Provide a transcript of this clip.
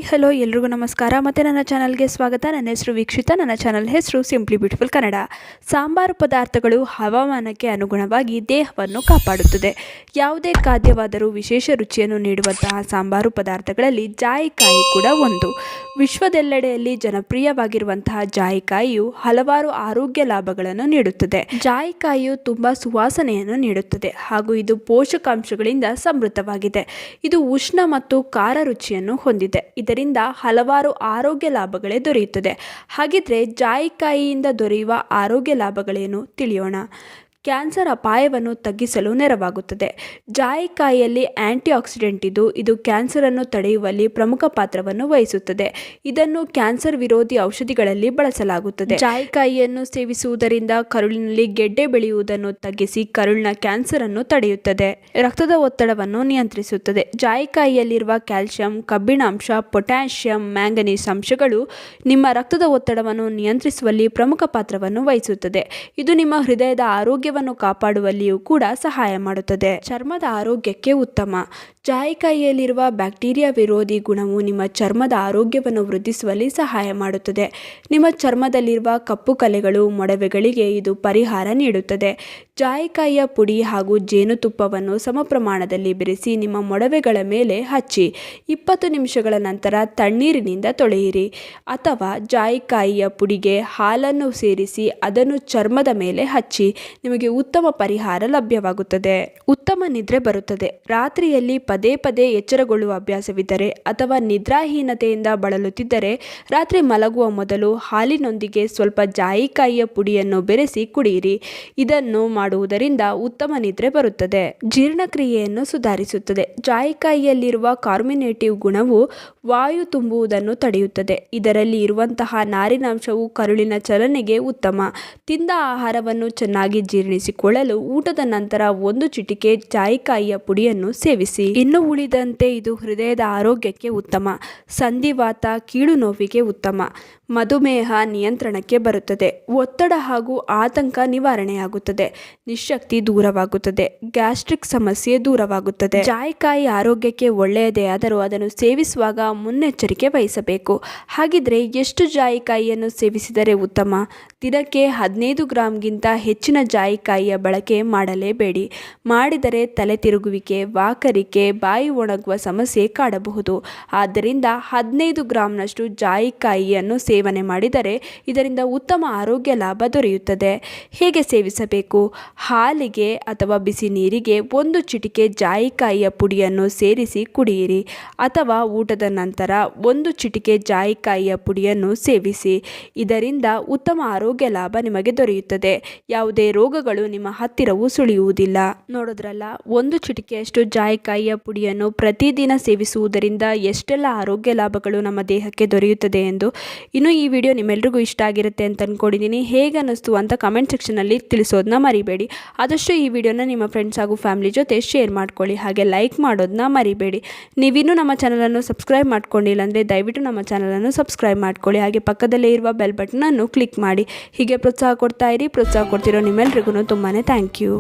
Hello ಎಲ್ರಿಗೂ ನಮಸ್ಕಾರ ಮತ್ತು ನನ್ನ ಚಾನಲ್ಗೆ ಸ್ವಾಗತ. ನನ್ನ ಹೆಸರು ವೀಕ್ಷಿತ. ನನ್ನ ಚಾನಲ್ ಹೆಸರು ಸಿಂಪ್ಲಿ ಬ್ಯೂಟಿಫುಲ್ ಕನ್ನಡ. ಸಾಂಬಾರು ಪದಾರ್ಥಗಳು ಹವಾಮಾನಕ್ಕೆ ಅನುಗುಣವಾಗಿ ದೇಹವನ್ನು ಕಾಪಾಡುತ್ತದೆ. ಯಾವುದೇ ಖಾದ್ಯವಾದರೂ ವಿಶೇಷ ರುಚಿಯನ್ನು ನೀಡುವಂತಹ ಸಾಂಬಾರು ಪದಾರ್ಥಗಳಲ್ಲಿ ಜಾಯಿಕಾಯಿ ಕೂಡ ಒಂದು. ವಿಶ್ವದೆಲ್ಲೆಡೆಯಲ್ಲಿ ಜನಪ್ರಿಯವಾಗಿರುವಂತಹ ಜಾಯಿಕಾಯಿಯು ಹಲವಾರು ಆರೋಗ್ಯ ಲಾಭಗಳನ್ನು ನೀಡುತ್ತದೆ. ಜಾಯಿಕಾಯಿಯು ತುಂಬ ಸುವಾಸನೆಯನ್ನು ನೀಡುತ್ತದೆ ಹಾಗೂ ಇದು ಪೋಷಕಾಂಶಗಳಿಂದ ಸಮೃದ್ಧವಾಗಿದೆ. ಇದು ಉಷ್ಣ ಮತ್ತು ಖಾರ ರುಚಿಯನ್ನು ಹೊಂದಿದೆ. ಇದರಿಂದ ಹಲವಾರು ಆರೋಗ್ಯ ಲಾಭಗಳೇ ದೊರೆಯುತ್ತದೆ. ಹಾಗಿದ್ರೆ ಜಾಯಿಕಾಯಿಯಿಂದ ದೊರೆಯುವ ಆರೋಗ್ಯ ಲಾಭಗಳೇನು ತಿಳಿಯೋಣ. ಕ್ಯಾನ್ಸರ್ ಅಪಾಯವನ್ನು ತಗ್ಗಿಸಲು ನೆರವಾಗುತ್ತದೆ. ಜಾಯಿಕಾಯಿಯಲ್ಲಿ ಆಂಟಿ ಆಕ್ಸಿಡೆಂಟ್ ಇದ್ದು ಇದು ಕ್ಯಾನ್ಸರನ್ನು ತಡೆಯುವಲ್ಲಿ ಪ್ರಮುಖ ಪಾತ್ರವನ್ನು ವಹಿಸುತ್ತದೆ. ಇದನ್ನು ಕ್ಯಾನ್ಸರ್ ವಿರೋಧಿ ಔಷಧಿಗಳಲ್ಲಿ ಬಳಸಲಾಗುತ್ತದೆ. ಜಾಯಿಕಾಯಿಯನ್ನು ಸೇವಿಸುವುದರಿಂದ ಕರುಳಿನಲ್ಲಿ ಗೆಡ್ಡೆ ಬೆಳೆಯುವುದನ್ನು ತಗ್ಗಿಸಿ ಕರುಳಿನ ಕ್ಯಾನ್ಸರ್ ಅನ್ನು ತಡೆಯುತ್ತದೆ. ರಕ್ತದ ಒತ್ತಡವನ್ನು ನಿಯಂತ್ರಿಸುತ್ತದೆ. ಜಾಯಿಕಾಯಿಯಲ್ಲಿರುವ ಕ್ಯಾಲ್ಸಿಯಂ, ಕಬ್ಬಿಣಾಂಶ, ಪೊಟ್ಯಾಷಿಯಂ, ಮ್ಯಾಂಗನೀಸ್ ಅಂಶಗಳು ನಿಮ್ಮ ರಕ್ತದ ಒತ್ತಡವನ್ನು ನಿಯಂತ್ರಿಸುವಲ್ಲಿ ಪ್ರಮುಖ ಪಾತ್ರವನ್ನು ವಹಿಸುತ್ತದೆ. ಇದು ನಿಮ್ಮ ಹೃದಯದ ಆರೋಗ್ಯವನ್ನು ಕಾಪಾಡುವಲ್ಲಿಯೂ ಕೂಡ ಸಹಾಯ ಮಾಡುತ್ತದೆ. ಚರ್ಮದ ಆರೋಗ್ಯಕ್ಕೆ ಉತ್ತಮ. ಜಾಯಿಕಾಯಿಯಲ್ಲಿರುವ ಬ್ಯಾಕ್ಟೀರಿಯಾ ವಿರೋಧಿ ಗುಣವು ನಿಮ್ಮ ಚರ್ಮದ ಆರೋಗ್ಯವನ್ನು ವೃದ್ಧಿಸುವಲ್ಲಿ ಸಹಾಯ ಮಾಡುತ್ತದೆ. ನಿಮ್ಮ ಚರ್ಮದಲ್ಲಿರುವ ಕಪ್ಪು ಕಲೆಗಳು, ಮೊಡವೆಗಳಿಗೆ ಇದು ಪರಿಹಾರ ನೀಡುತ್ತದೆ. ಜಾಯಿಕಾಯಿಯ ಪುಡಿ ಹಾಗೂ ಜೇನುತುಪ್ಪವನ್ನು ಸಮ ಪ್ರಮಾಣದಲ್ಲಿ ಬೆರೆಸಿ ನಿಮ್ಮ ಮೊಡವೆಗಳ ಮೇಲೆ ಹಚ್ಚಿ 20 ನಿಮಿಷಗಳ ನಂತರ ತಣ್ಣೀರಿನಿಂದ ತೊಳೆಯಿರಿ. ಅಥವಾ ಜಾಯಿಕಾಯಿಯ ಪುಡಿಗೆ ಹಾಲನ್ನು ಸೇರಿಸಿ ಅದನ್ನು ಚರ್ಮದ ಮೇಲೆ ಹಚ್ಚಿ. ನಿಮಗೆ ಉತ್ತಮ ಪರಿಹಾರ ಲಭ್ಯವಾಗುತ್ತದೆ. ಉತ್ತಮ ನಿದ್ರೆ ಬರುತ್ತದೆ. ರಾತ್ರಿಯಲ್ಲಿ ಪದೇ ಪದೇ ಎಚ್ಚರಗೊಳ್ಳುವ ಅಭ್ಯಾಸವಿದ್ದರೆ ಅಥವಾ ನಿದ್ರಾಹೀನತೆಯಿಂದ ಬಳಲುತ್ತಿದ್ದರೆ ರಾತ್ರಿ ಮಲಗುವ ಮೊದಲು ಹಾಲಿನೊಂದಿಗೆ ಸ್ವಲ್ಪ ಜಾಯಿಕಾಯಿಯ ಪುಡಿಯನ್ನು ಬೆರೆಸಿ ಕುಡಿಯಿರಿ. ಇದನ್ನು ಮಾಡುವುದರಿಂದ ಉತ್ತಮ ನಿದ್ರೆ ಬರುತ್ತದೆ. ಜೀರ್ಣಕ್ರಿಯೆಯನ್ನು ಸುಧಾರಿಸುತ್ತದೆ. ಜಾಯಿಕಾಯಿಯಲ್ಲಿರುವ ಕಾರ್ಮಿನೇಟಿವ್ ಗುಣವು ವಾಯು ತುಂಬುವುದನ್ನು ತಡೆಯುತ್ತದೆ. ಇದರಲ್ಲಿ ಇರುವಂತಹ ನಾರಿನಾಂಶವು ಕರುಳಿನ ಚಲನೆಗೆ ಉತ್ತಮ. ತಿಂದ ಆಹಾರವನ್ನು ಚೆನ್ನಾಗಿ ಜೀರ್ಣಿಸಿಕೊಳ್ಳಲು ಊಟದ ನಂತರ 1 ಚಿಟಿಕೆ ಜಾಯಿಕಾಯಿಯ ಪುಡಿಯನ್ನು ಸೇವಿಸಿ. ಇನ್ನು ಉಳಿದಂತೆ ಇದು ಹೃದಯದ ಆರೋಗ್ಯಕ್ಕೆ ಉತ್ತಮ. ಸಂಧಿವಾತ, ಕೀಲು ನೋವಿಗೆ ಉತ್ತಮ. ಮಧುಮೇಹ ನಿಯಂತ್ರಣಕ್ಕೆ ಬರುತ್ತದೆ. ಒತ್ತಡ ಹಾಗೂ ಆತಂಕ ನಿವಾರಣೆಯಾಗುತ್ತದೆ. ನಿಶಕ್ತಿ ದೂರವಾಗುತ್ತದೆ. ಗ್ಯಾಸ್ಟ್ರಿಕ್ ಸಮಸ್ಯೆ ದೂರವಾಗುತ್ತದೆ. ಜಾಯಿಕಾಯಿ ಆರೋಗ್ಯಕ್ಕೆ ಒಳ್ಳೆಯದೇ ಆದರೂ ಅದನ್ನು ಸೇವಿಸುವಾಗ ಮುನ್ನೆಚ್ಚರಿಕೆ ವಹಿಸಬೇಕು. ಹಾಗಿದ್ರೆ ಎಷ್ಟು ಜಾಯಿಕಾಯಿಯನ್ನು ಸೇವಿಸಿದರೆ ಉತ್ತಮ? ದಿನಕ್ಕೆ 15 ಗ್ರಾಂಗಿಂತ ಹೆಚ್ಚಿನ ಜಾಯಿಕಾಯಿಯ ಬಳಕೆ ಮಾಡಲೇಬೇಡಿ. ಮಾಡಿದರೆ ತಲೆ ತಿರುಗುವಿಕೆ, ವಾಕರಿಕೆ, ಬಾಯಿ ಒಣಗುವ ಸಮಸ್ಯೆ ಕಾಡಬಹುದು. ಆದ್ದರಿಂದ 15 ಗ್ರಾಂನಷ್ಟು ಜಾಯಿಕಾಯಿಯನ್ನು ಸೇವನೆ ಮಾಡಿದರೆ ಇದರಿಂದ ಉತ್ತಮ ಆರೋಗ್ಯ ಲಾಭ ದೊರೆಯುತ್ತದೆ. ಹೇಗೆ ಸೇವಿಸಬೇಕು? ಹಾಲಿಗೆ ಅಥವಾ ಬಿಸಿ ನೀರಿಗೆ 1 ಚಿಟಿಕೆ ಜಾಯಿಕಾಯಿಯ ಪುಡಿಯನ್ನು ಸೇರಿಸಿ ಕುಡಿಯಿರಿ. ಅಥವಾ ಊಟದ ನಂತರ 1 ಚಿಟಿಕೆ ಜಾಯಿಕಾಯಿಯ ಪುಡಿಯನ್ನು ಸೇವಿಸಿ. ಇದರಿಂದ ಉತ್ತಮ ಆರೋಗ್ಯ ಲಾಭ ನಿಮಗೆ ದೊರೆಯುತ್ತದೆ. ಯಾವುದೇ ರೋಗಗಳು ನಿಮ್ಮ ಹತ್ತಿರವೂ ಸುಳಿಯುವುದಿಲ್ಲ. ನೋಡಿದ್ರಲ್ಲ, 1 ಚಿಟಿಕೆಯಷ್ಟು ಜಾಯಿಕಾಯಿಯ ಪುಡಿಯನ್ನು ಪ್ರತಿದಿನ ಸೇವಿಸುವುದರಿಂದ ಎಷ್ಟೆಲ್ಲ ಆರೋಗ್ಯ ಲಾಭಗಳು ನಮ್ಮ ದೇಹಕ್ಕೆ ದೊರೆಯುತ್ತದೆ ಎಂದು. ಇನ್ನು ಈ ವಿಡಿಯೋ ನಿಮ್ಮೆಲ್ರಿಗೂ ಇಷ್ಟ ಆಗಿರುತ್ತೆ ಅಂತ ಅಂದ್ಕೊಂಡಿದ್ದೀನಿ. ಹೇಗೆ ಅನ್ನಿಸ್ತು ಅಂತ ಕಮೆಂಟ್ ಸೆಕ್ಷನಲ್ಲಿ ತಿಳಿಸೋದನ್ನ ಮರಿಬೇಡಿ. ಆದಷ್ಟು ಈ ವಿಡಿಯೋನ ನಿಮ್ಮ ಫ್ರೆಂಡ್ಸ್ ಹಾಗೂ ಫ್ಯಾಮಿಲಿ ಜೊತೆ ಶೇರ್ ಮಾಡ್ಕೊಳ್ಳಿ. ಹಾಗೆ ಲೈಕ್ ಮಾಡೋದನ್ನ ಮರಿಬೇಡಿ. ನೀವಿನ್ನೂ ನಮ್ಮ ಚಾನಲನ್ನು ಸಬ್ಸ್ಕ್ರೈಬ್ ಮಾಡ್ಕೊಂಡಿಲ್ಲ ಅಂದರೆ ದಯವಿಟ್ಟು ನಮ್ಮ ಚಾನಲನ್ನು ಸಬ್ಸ್ಕ್ರೈಬ್ ಮಾಡ್ಕೊಳ್ಳಿ. ಹಾಗೆ ಪಕ್ಕದಲ್ಲೇ ಇರುವ ಬೆಲ್ ಬಟನನ್ನು ಕ್ಲಿಕ್ ಮಾಡಿ. ಹೀಗೆ ಪ್ರೋತ್ಸಾಹ ಕೊಡ್ತಾ ಇರಿ. ಪ್ರೋತ್ಸಾಹ ಕೊಡ್ತಿರೋ ನಿಮ್ಮೆಲ್ರಿಗೂ ತುಂಬಾ ಥ್ಯಾಂಕ್ ಯು.